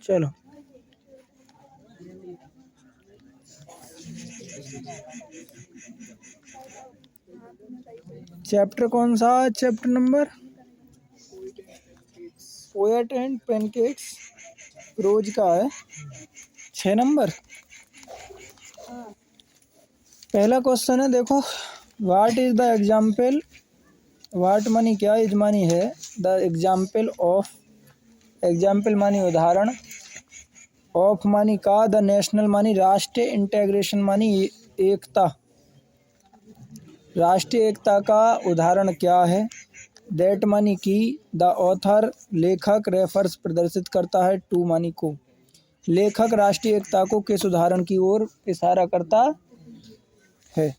चलो चैप्टर कौन सा? Chapter number poet and pancakes, रोज का है 6 नंबर। पहला क्वेश्चन है, देखो, what is the example, what मानी क्या, इज मानी है, द एग्जाम्पल ऑफ, एग्जाम्पल मानी उदाहरण, ऑफ मानी का, द नेशनल मानी राष्ट्रीय, इंटेग्रेशन मानी एकता, राष्ट्रीय एकता का उदाहरण क्या है, दैट मानी की, द ऑथर लेखक, रेफर्स प्रदर्शित करता है, टू मानी को, लेखक राष्ट्रीय एकता को किस उदाहरण की ओर इशारा करता है।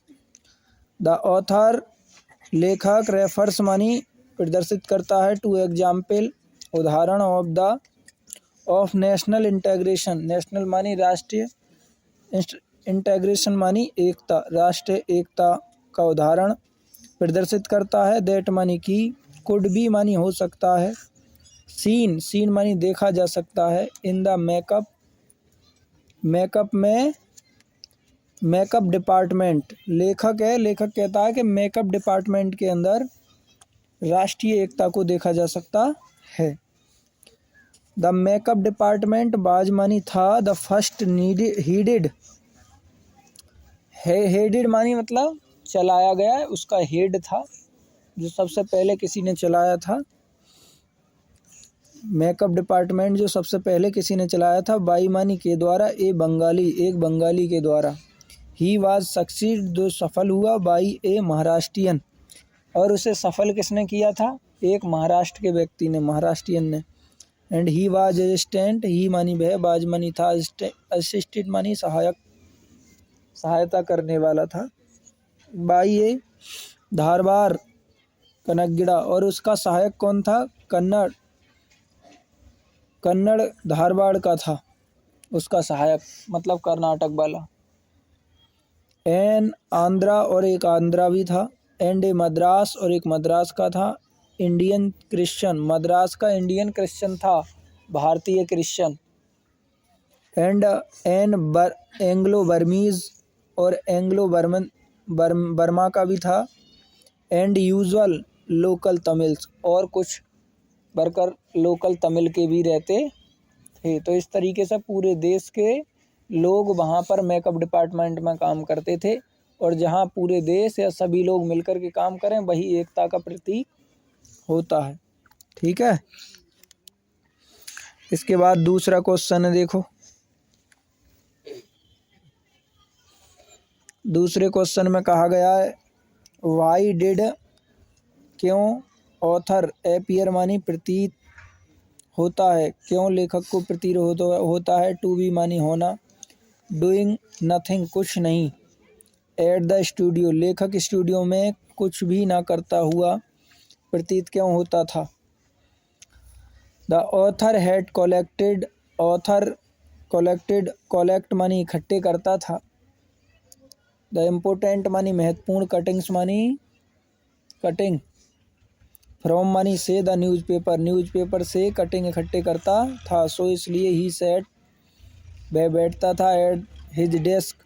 द ऑथर लेखक, रेफर्स मानी प्रदर्शित करता है, टू एग्जाम्पल उदाहरण, of the, of national integration, national मानी राष्ट्रीय, इंटेग्रेशन मानी एकता, राष्ट्रीय एकता का उदाहरण प्रदर्शित करता है, दैट मानी की, कुड बी मानी हो सकता है, सीन, सीन मानी देखा जा सकता है, इन द मेकअप, मेकअप में, मेकअप डिपार्टमेंट, लेखक है, लेखक कहता है कि मेकअप डिपार्टमेंट के अंदर राष्ट्रीय एकता को देखा जा सकता है। द मेकअप डिपार्टमेंट बाज मानी था, द फर्स्ट हीडेड, हेडेड मानी मतलब चलाया गया है, उसका हेड था, जो सबसे पहले किसी ने चलाया था, मेकअप डिपार्टमेंट जो सबसे पहले किसी ने चलाया था, बाई मानी के द्वारा, ए बंगाली, एक बंगाली के द्वारा, ही वाज सक्सीड जो सफल हुआ, बाई ए महाराष्ट्रियन, और उसे सफल किसने किया था, एक महाराष्ट्र के व्यक्ति ने, महाराष्ट्रियन ने, एंड ही वाज असिस्टेंट, ही मानी वह, बाज मानी था, असिस्टेंट मानी सहायक, सहायता करने वाला था, बाई ए धारवाड़ कनगड़ा, और उसका सहायक कौन था, कन्नड़, कन्नड़ धारवाड़ का था उसका सहायक, मतलब कर्नाटक वाला, एन आंध्रा, और एक आंध्रा भी था, एंड ए मद्रास, और एक मद्रास का था, इंडियन क्रिश्चियन, मद्रास का इंडियन क्रिश्चियन था, भारतीय Christian, and an Anglo Burmese, और एंग्लो बर्मन, बर्मा का भी था, एंड यूजुअल लोकल तमिल्स, और कुछ वर्कर लोकल तमिल के भी रहते थे। तो इस तरीके से पूरे देश के लोग वहाँ पर मेकअप डिपार्टमेंट में काम करते थे, और जहाँ पूरे देश या सभी लोग मिलकर के काम करें वही एकता का प्रतीक होता है। ठीक है, इसके बाद दूसरा क्वेश्चन है, देखो दूसरे क्वेश्चन में कहा गया है, वाई डिड, क्यों, ऑथर एपियर मानी प्रतीत होता है, क्यों लेखक को प्रतीत होता है, टू बी मानी होना, डूइंग नथिंग कुछ नहीं, एट द स्टूडियो लेखक स्टूडियो में कुछ भी ना करता हुआ प्रतीत क्यों होता था। The author had collected, author collected, collect मानी इकट्ठे करता था, द इम्पोर्टेंट मानी महत्वपूर्ण, कटिंग्स मानी कटिंग, फ्रॉम मानी से, द न्यूज़पेपर, न्यूज़पेपर से कटिंग इकट्ठे करता था, सो इसलिए ही सेट, वह बैठता था, एट हिज डेस्क,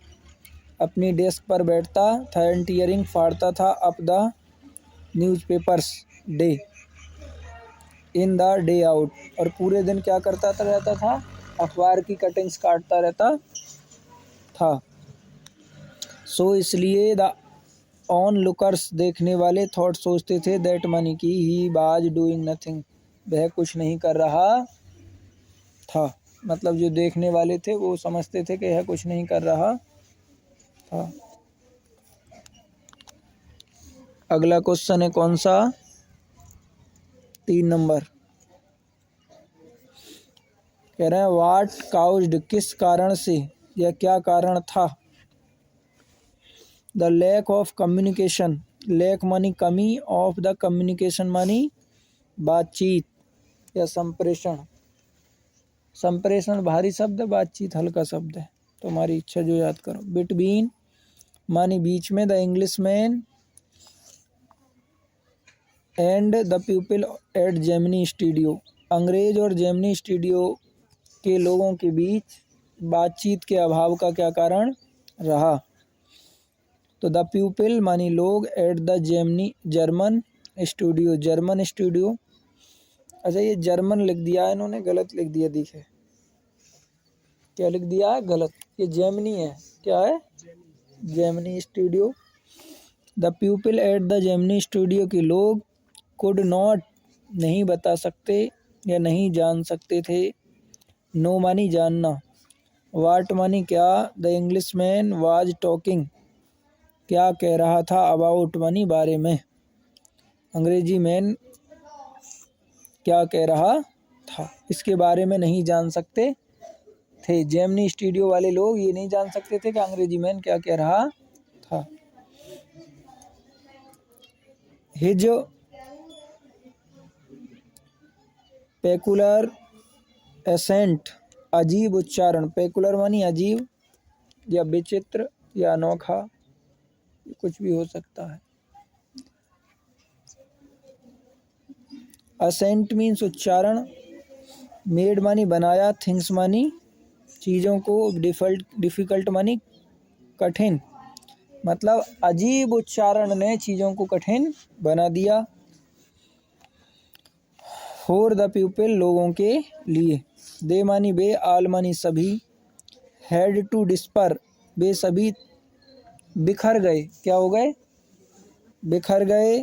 अपनी डेस्क पर बैठता था, एंड टीयरिंग फाड़ता था, up the newspapers day in the day out, और पूरे दिन क्या करता रहता था, अखबार की कटिंग्स काटता रहता था, सो इसलिए द ऑन लुकर्स देखने वाले थॉट सोचते थे, दैट मानी की, ही बाज डूइंग नथिंग, वह कुछ नहीं कर रहा था, मतलब जो देखने वाले थे वो समझते थे कि यह कुछ नहीं कर रहा था। अगला क्वेश्चन है कौन सा, 3 नंबर, कह रहे हैं वाट काउज्ड, किस कारण से या क्या कारण था, the lack of communication, lack मानी कमी, ऑफ द कम्युनिकेशन मानी बातचीत या संप्रेषण, संप्रेषण भारी शब्द है, बातचीत हल्का शब्द है, तुम्हारी इच्छा जो याद करो, बिटवीन मानी बीच में, the English man and the people at Gemini studio. अंग्रेज और जेमिनी स्टूडियो के लोगों के बीच बातचीत के अभाव का क्या कारण रहा? तो द पीपल मानी लोग, at the Gemini German studio, German studio. अच्छा, ये जर्मन लिख दिया है इन्होंने, गलत लिख दिया। दिखे क्या लिख दिया है? गलत। ये जेमिनी है। क्या है? Gemini studio. The people at the Gemini studio के लोग कुड नॉट नहीं बता सकते या नहीं जान सकते थे। नो मानी जानना, वाट मानी क्या, the English man was talking क्या कह रहा था, अबाउट मानी बारे में, अंग्रेजी मैन क्या कह रहा था, इसके बारे में नहीं जान सकते थे। जेमिनी स्टूडियो वाले लोग ये नहीं जान सकते थे कि अंग्रेजी मैन क्या कह रहा था। हिज पेकुलर एसेंट, अजीब उच्चारण। पेकुलर मानी अजीब या विचित्र या अनोखा, कुछ भी हो सकता है। असेंट मीन्स उच्चारण। मेड मानी बनाया, थिंग्स मानी चीज़ों को, डिफ़िकल्ट मानी कठिन। मतलब अजीब उच्चारण ने चीज़ों को कठिन बना दिया। फॉर द पीपल लोगों के लिए। दे मानी वे, आल मानी सभी। हैड टू डिस्पर वे सभी बिखर गए। क्या हो गए? बिखर गए।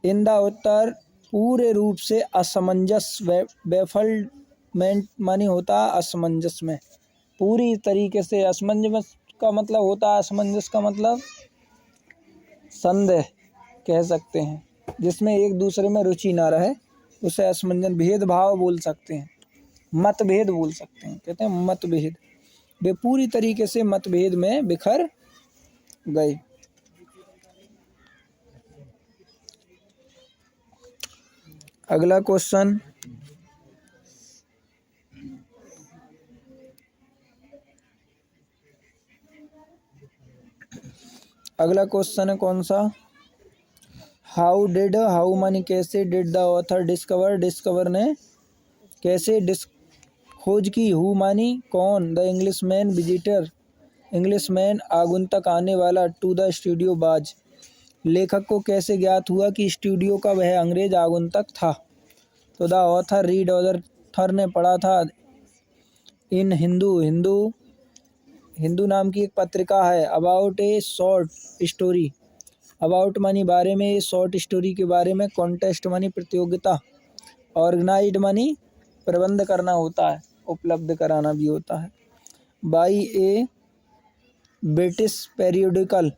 इन द उत्तर पूरे रूप से असमंजस, बेफल्डमेंट मानी होता असमंजस में। पूरी तरीके से असमंजस का मतलब होता है, असमंजस का मतलब संदेह कह सकते हैं, जिसमें एक दूसरे में रुचि ना रहे, उसे असमंजस, भेदभाव बोल सकते हैं, मतभेद बोल सकते हैं, कहते हैं मतभेद। वे पूरी तरीके से मतभेद में बिखर गए। अगला क्वेश्चन, अगला क्वेश्चन है कौन सा? हाउ डिड, हाउ मानी कैसे, did the author discover, discover ने कैसे खोज की, हु मानी कौन, the English man visitor, English man आगुंतक आने वाला, टू द स्टूडियो बाज, लेखक को कैसे ज्ञात हुआ कि स्टूडियो का वह अंग्रेज आगुंतक था। तो द ऑथर रीड, ऑथर ने पढ़ा था, इन हिंदू, हिंदू नाम की एक पत्रिका है, about A short story, about मानी बारे में, ये शॉर्ट स्टोरी के बारे में, कॉन्टेस्ट मानी प्रतियोगिता, ऑर्गेनाइज्ड मानी प्रबंध करना होता है, उपलब्ध कराना भी होता है। By A British periodical,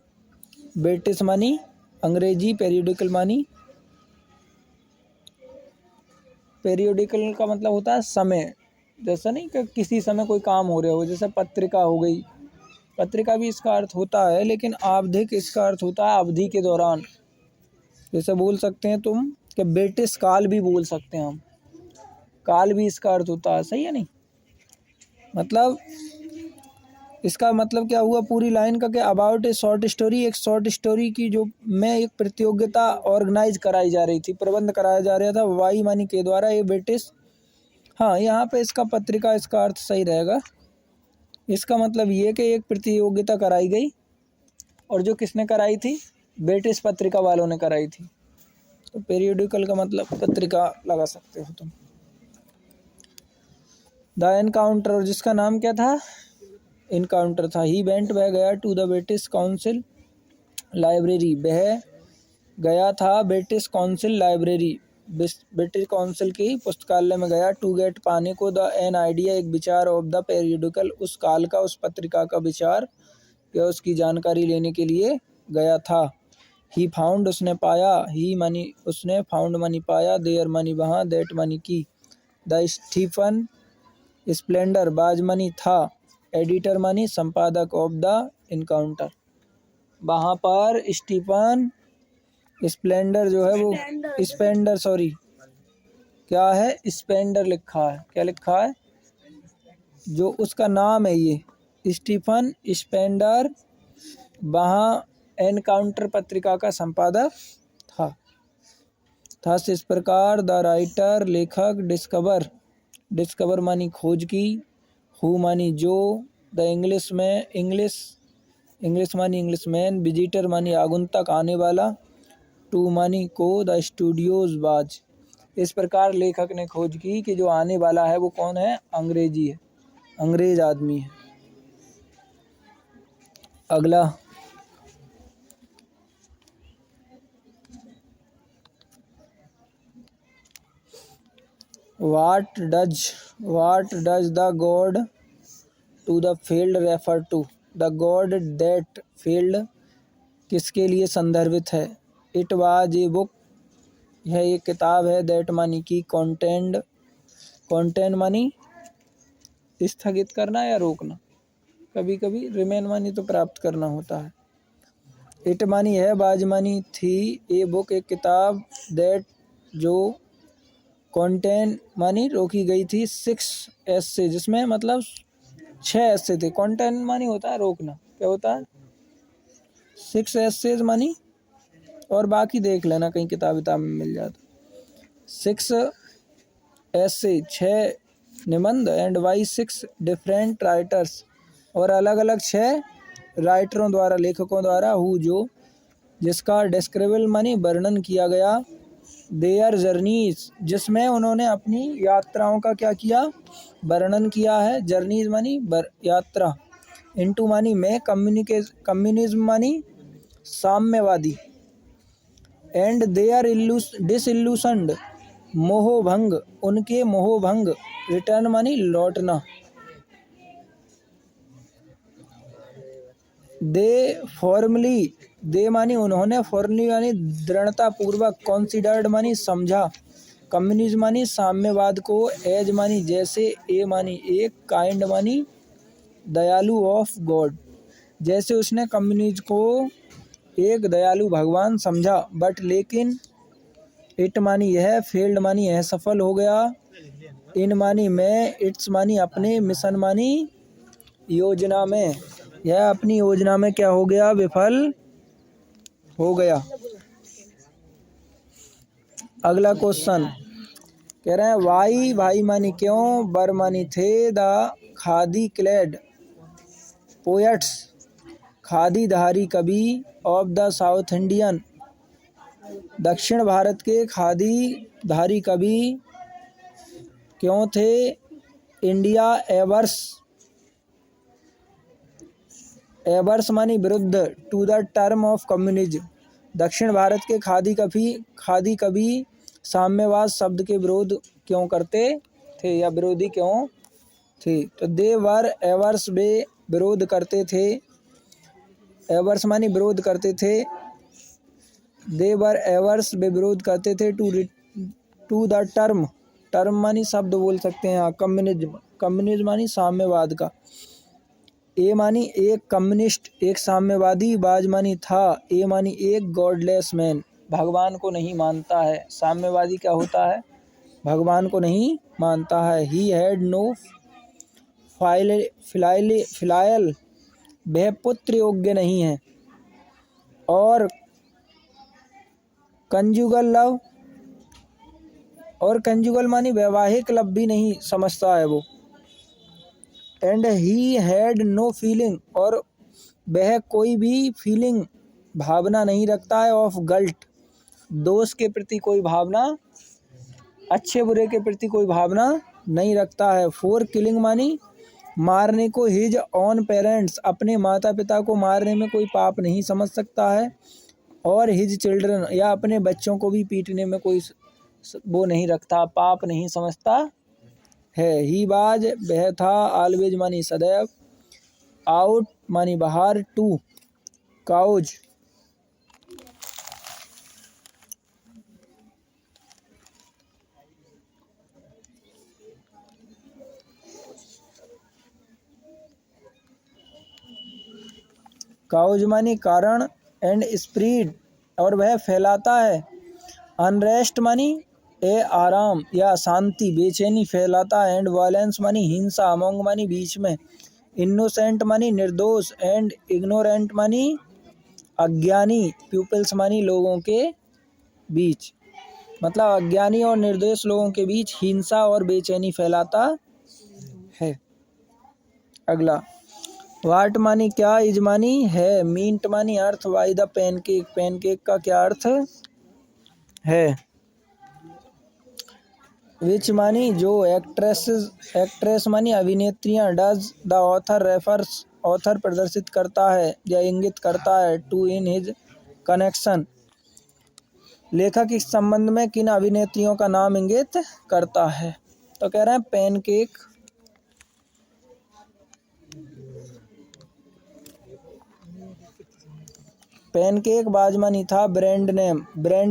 British मानी अंग्रेजी, पेरियोडिकल मानी, पेरियोडिकल का मतलब होता है समय, जैसा नहीं कि किसी समय कोई काम हो रहा हो, जैसे पत्रिका हो गई, पत्रिका भी इसका अर्थ होता है, लेकिन आवधिक इसका अर्थ होता है अवधि के दौरान। जैसे बोल सकते हैं तुम कि ब्रिटिश काल भी बोल सकते हैं हम, काल भी इसका अर्थ होता है, सही है नहीं? मतलब इसका मतलब क्या हुआ पूरी लाइन का, कि अबाउट ए शॉर्ट स्टोरी, एक शॉर्ट स्टोरी की जो में एक प्रतियोगिता ऑर्गेनाइज कराई जा रही थी, प्रबंध कराया जा रहा था, वाई मानी के द्वारा, ये ब्रिटिश। हाँ, यहाँ पे इसका पत्रिका, इसका अर्थ सही रहेगा। इसका मतलब ये कि एक प्रतियोगिता कराई गई, और जो किसने कराई थी? ब्रिटिश पत्रिका वालों ने कराई थी। तो पेरियोडिकल का मतलब पत्रिका लगा सकते हो तुम। द एनकाउंटर, और जिसका नाम क्या था? इनकाउंटर था। ही वेंट, वह गया, to the British Council Library, वह गया था British Council Library, British Council की पुस्तकालय में गया, टू गेट पाने को, द एन आइडिया एक विचार, ऑफ द पेरियोडिकल उस काल का, उस पत्रिका का विचार या उसकी जानकारी लेने के लिए गया था। ही फाउंड, उसने पाया, ही मानी उसने, फाउंड मानी पाया, देयर मानी वहाँ, दैट मानी की, द स्टीफन स्प्लेंडर, बाज मानी था, एडिटर मानी संपादक, ऑफ द इनकाउंटर, वहाँ पर स्टीफन स्प्लेंडर जो है वो, स्पेंडर, सॉरी क्या है, स्पेंडर लिखा है, क्या लिखा है, जो उसका नाम है ये स्टीफन स्पेंडर, वहाँ एनकाउंटर पत्रिका का संपादक था। थस इस प्रकार द राइटर लेखक डिस्कवर मानी खोज की, हु मानी जो, द इंग्लिश में इंग्लिश मानी इंग्लिशमैन, विजिटर मानी आगुंतक आने वाला, टू मानी को, द स्टूडियोज बाज। इस प्रकार लेखक ने खोज की कि जो आने वाला है वो कौन है, अंग्रेजी है, अंग्रेज आदमी है। अगला What does the god to the field refer to? The god that field किसके लिए संदर्भित है? It was a book, यह एक किताब है। That मानी की, contain मानी स्थगित करना या रोकना, कभी कभी रिमेन मानी तो प्राप्त करना होता है। इट मानी है, बाज मानी थी, ए बुक एक किताब, दैट जो, कॉन्टेन मानी रोकी गई थी, 6 ऐसे जिसमें मतलब 6 ऐसे थे। कॉन्टेन मानी होता है रोकना, क्या होता है 6 ऐसे मानी, और बाकी देख लेना कहीं किताब में मिल जाता। 6 ऐसे 6 निबंध, एंड बाई 6 डिफरेंट राइटर्स, और अलग अलग 6 राइटरों द्वारा, लेखकों द्वारा, हु जो, जिसका डिस्क्रिबल मानी वर्णन किया गया, देयर जर्नीज जिसमें उन्होंने अपनी यात्राओं का क्या किया, वर्णन किया है। जर्नीज मानी यात्रा, इनटू मानी में, कम्युनिज्म मानी साम्यवादी, एंड देयर डिसइल्यूशनड मोहभंग, उनके मोहभंग, रिटर्न मानी लौटना। दे मानी उन्होंने, फॉर्मली मानी दृढ़ता पूर्वक, कॉन्सिडर्ड मानी समझा, कम्युनिज्म मानी साम्यवाद को, एज मानी जैसे, ए मानी एक, काइंड मानी दयालु, ऑफ गॉड जैसे उसने कम्युनिज्म को एक दयालु भगवान समझा। बट लेकिन, इट मानी यह, फेल्ड मानी यह सफल हो गया, इन मानी में, इट्स मानी अपने, मिशन मानी योजना में, यह अपनी योजना में क्या हो गया, विफल हो गया। अगला क्वेश्चन कह रहे हैं, वाई, भाई मानी क्यों, बर मानी थे, द खादी क्लेड पोएट्स, खादीधारी कवि, ऑफ द साउथ इंडियन, दक्षिण भारत के खादीधारी कवि क्यों थे, इंडिया एवर्स मानी विरुद्ध, to the term of communism, दक्षिण भारत के खादी कवि साम्यवाद शब्द के विरोध क्यों करते थे या विरोधी क्यों थे। तो दे वर एवर्स, वे विरोध करते थे, एवर्स मानी विरोध करते थे, दे वर एवर्स वे विरोध करते थे, टू द टर्म मानी शब्द बोल सकते हैं यहाँ, कम्युनिज्म मानी साम्यवाद का, ए मानी एक कम्युनिस्ट, एक साम्यवादी, बाज मानी था, ए मानी एक, गॉडलेस मैन भगवान को नहीं मानता है। साम्यवादी क्या होता है, भगवान को नहीं मानता है। ही हैड नो फिलायल, वह पुत्र योग्य नहीं है, और कंजुगल मानी वैवाहिक लब भी नहीं समझता है वो। And he had no feeling, और वह कोई भी फीलिंग भावना नहीं रखता है, ऑफ गल्ट, दोष के प्रति कोई भावना, अच्छे बुरे के प्रति कोई भावना नहीं रखता है। फॉर किलिंग मानी मारने को, हिज ऑन पेरेंट्स, अपने माता पिता को मारने में कोई पाप नहीं समझ सकता है, और हिज चिल्ड्रन, या अपने बच्चों को भी पीटने में कोई वो नहीं रखता, पाप नहीं समझता है। ही बाज वह था, ऑलवेज मानी सदैव, आउट मानी बाहर, टू काउज काउज मानी कारण, एंड स्प्रीड और वह फैलाता है, अनरेस्ट मानी ए आराम या शांति, बेचैनी फैलाता है, एंड वायलेंस मानी हिंसा, अमोंग मानी बीच में, इनोसेंट मानी निर्दोष, एंड इग्नोरेंट मानी अज्ञानी, पीपल्स मानी लोगों के बीच। मतलब अज्ञानी और निर्दोष लोगों के बीच हिंसा और बेचैनी फैलाता है। अगला, वाट मानी क्या, इज मानी है, मींट मानी अर्थ, वाई द पैनकेक, पैनकेक का क्या अर्थ है। विच मानी जो, एक्ट्रेस मानी अभिनेत्रियां, does the author refers, author प्रदर्शित करता है या इंगित करता है, टू इन हिज कनेक्शन, लेखक इस संबंध में किन अभिनेत्रियों का नाम इंगित करता है। तो कह रहे हैं पैनकेक, पैनकेक बाजमानी था ब्रांड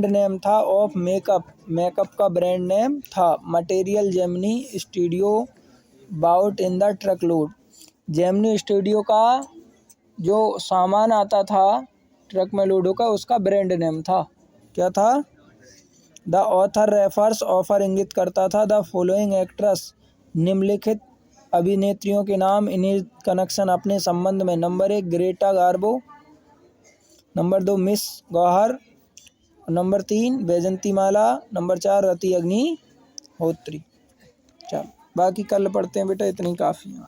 नेम था ऑफ मेकअप, मेकअप का ब्रांड नेम था। Material Gemini studio bought in the truckload, Gemini studio का जो सामान आता था ट्रक में लोड होकर उसका ब्रांड नेम था, क्या था। द ऑथर रेफर्स, ऑफर इंगित करता था, द फॉलोइंग एक्ट्रेस, निम्नलिखित अभिनेत्रियों के नाम, इन कनेक्शन अपने संबंध में। Number 1 Greta Garbo, number 2 miss Gauhar, number 3 Vyjayanthimala, number 4 Rati Agnihotri. चलो बाकी कल पढ़ते हैं बेटा, इतनी काफ़ी है।